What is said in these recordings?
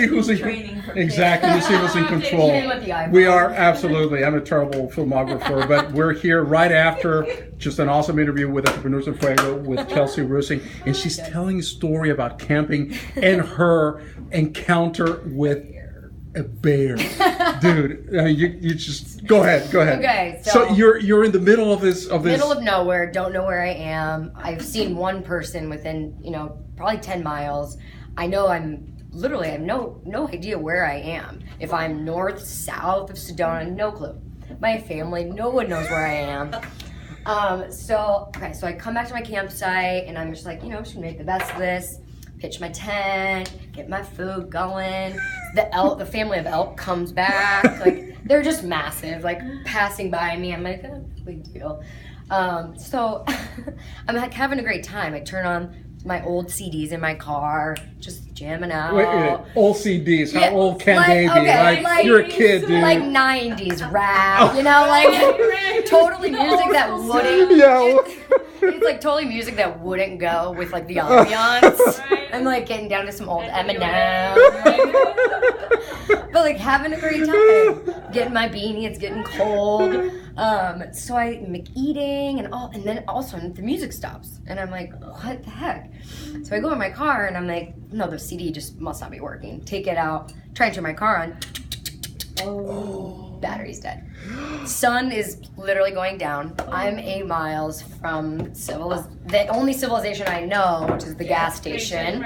who's exactly. You see who's in control. We are absolutely. I'm a terrible filmographer, but we're here right after just an awesome interview with Entrepreneurs in Fuego with Chelsea Rusing, and she's telling a story about camping and her encounter with a bear. Dude, you just go ahead. Okay, so you're in the middle of this middle of nowhere, don't know where I am. I've seen one person within, probably 10 miles. I know I have no idea where I am. If I'm north, south of Sedona, no clue. My family, no one knows where I am. So I come back to my campsite and I'm just like, should make the best of this. Pitch my tent, get my food going. The family of elk comes back. Like, they're just massive, like passing by me. I'm like, oh, big deal. So I'm like having a great time. I turn on my old CDs in my car, just jamming out. Wait, old CDs? How old can they be? Like, you're a kid, dude. Like 90s rap, like totally music that wouldn't. Yeah. It's like totally music that wouldn't go with like the ambiance. I'm like getting down to some old Eminem. But like having a great time. Getting my beanie, it's getting cold. So I'm eating and then also the music stops. And I'm like, what the heck? So I go in my car and I'm like, no, the CD just must not be working. Take it out, try and turn my car on. Oh, battery's dead. Sun is literally going down. I'm 8 miles from the only civilization I know, which is the gas station.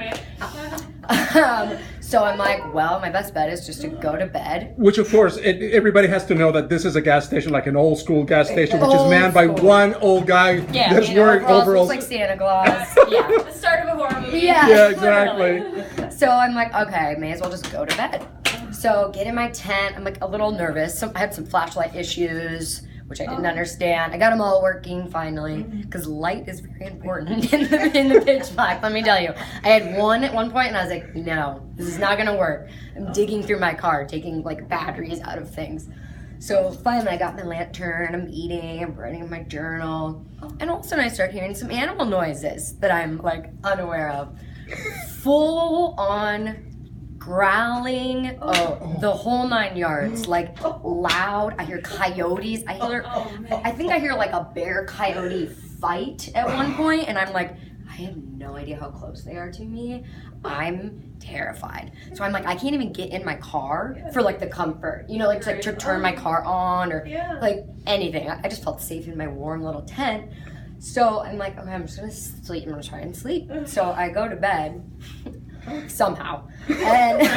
So I'm like, well, my best bet is just to go to bed. Which, of course, everybody has to know that this is a gas station, like an old school gas station, which is manned by one old guy that's wearing overalls. Looks like Santa Claus. Yeah. The start of a horror movie. Yeah, exactly. So I'm like, okay, may as well just go to bed. So get in my tent. I'm like a little nervous. I had some flashlight issues, which I didn't understand. I got them all working finally, because light is very important in the pitch black. Let me tell you, I had one at one point, and I was like, no, this is not gonna work. I'm digging through my car, taking like batteries out of things. So finally, I got my lantern. I'm eating. I'm writing in my journal, and all of a sudden, I start hearing some animal noises that I'm like unaware of. Full on growling, the whole 9 yards, like loud. I hear coyotes. I think I hear like a bear coyote fight at one point, and I'm like, I have no idea how close they are to me. I'm terrified. So I'm like, I can't even get in my car for like the comfort, like to turn my car on or like anything. I just felt safe in my warm little tent. So I'm like, okay, I'm just gonna sleep. I'm gonna try and sleep. So I go to bed. Somehow, and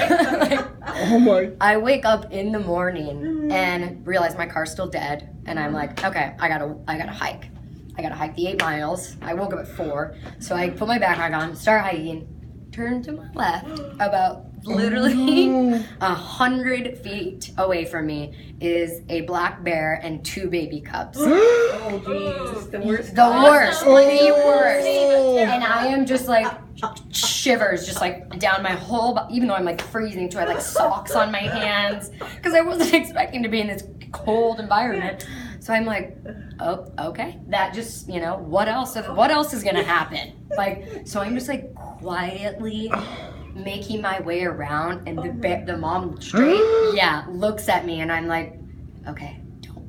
I wake up in the morning and realize my car's still dead, and I'm like, okay, I gotta hike. I gotta hike the 8 miles. I woke up at 4, so I put my backpack on, start hiking, turn to my left, about literally 100 feet away from me is a black bear and 2 baby cubs. Oh jeez, the worst. The worst. And I am just like shivers just like down my whole body, even though I'm like freezing, so I like socks on my hands because I wasn't expecting to be in this cold environment. So I'm like, oh, okay, that just, what else is gonna happen? Like, so I'm just like quietly making my way around, and the mom straight looks at me, and I'm like, okay,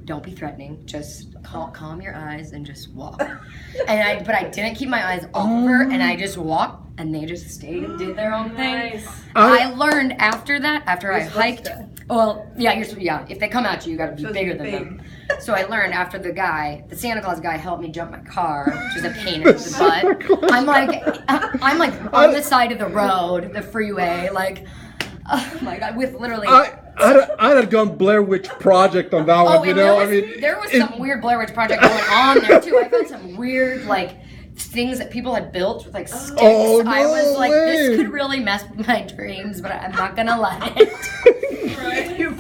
don't be threatening, just calm your eyes and just walk. But I didn't keep my eyes off of her, and I just walked, and they just stayed and did their own thing. I learned after that, after I hiked. Well, if they come at you, you gotta be bigger than them. So I learned after the Santa Claus guy helped me jump my car, which is a pain in the butt. I'm like on the side of the road, the freeway, like, oh my God, with literally. I'd have gone Blair Witch Project on that one, there was some weird Blair Witch Project going on there too. I found some weird things that people had built with sticks. Oh, no I was like, way. this could really mess with my dreams, but I'm not gonna let it.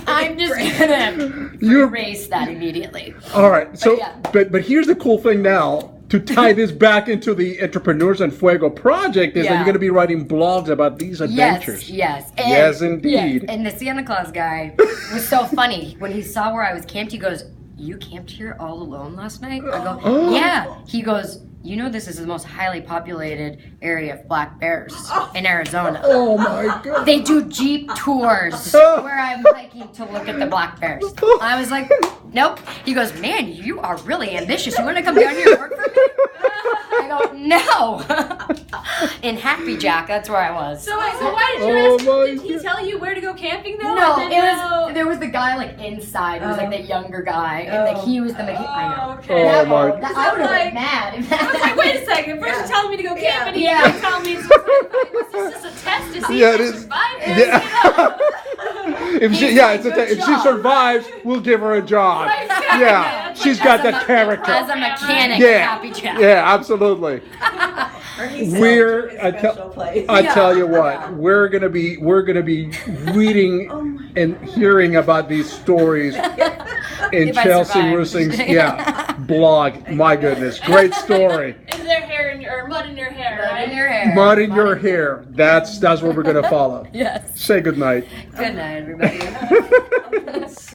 I'm just gonna erase that immediately. All right, so but here's the cool thing now. To tie this back into the Entrepreneurs in Fuego project is that you're going to be writing blogs about these adventures. Yes, yes, indeed. Yes. And the Santa Claus guy was so funny. When he saw where I was camped, he goes, "You camped here all alone last night?" I go, "Yeah." He goes, you know this is the most highly populated area of black bears in Arizona. Oh my God. They do Jeep tours where I'm hiking to look at the black bears. I was like, nope. He goes, man, you are really ambitious. You want to come down here and work for me? I go, no. In Happy Jack, that's where I was. So why did you ask him? Did he tell you where to go camping though? No, there was the guy like inside. It was like the younger guy, and like he was the mechanic. I know. Okay. Oh my. I would have been mad. If I was like, wait a second. First you're telling me to go camping, Yeah. and you're telling me it's just a test to see Yeah, if it I is. survive. Yeah. If she, He's yeah, like, it's a "Good if she job." survives, we'll give her a job. Exactly. Yeah, It's she's like, got as the a- character. As a mechanic, Yeah, Happy Jack. yeah, absolutely. We're I tell you what, we're gonna be reading and hearing about these stories in If I Chelsea survive. Rusing's blog. My goodness, great story. Is there hair in your, or mud in your hair, Mud right? in your hair. Mud in your hair. That's what we're gonna follow. Yes. Say good night. Good night, everybody.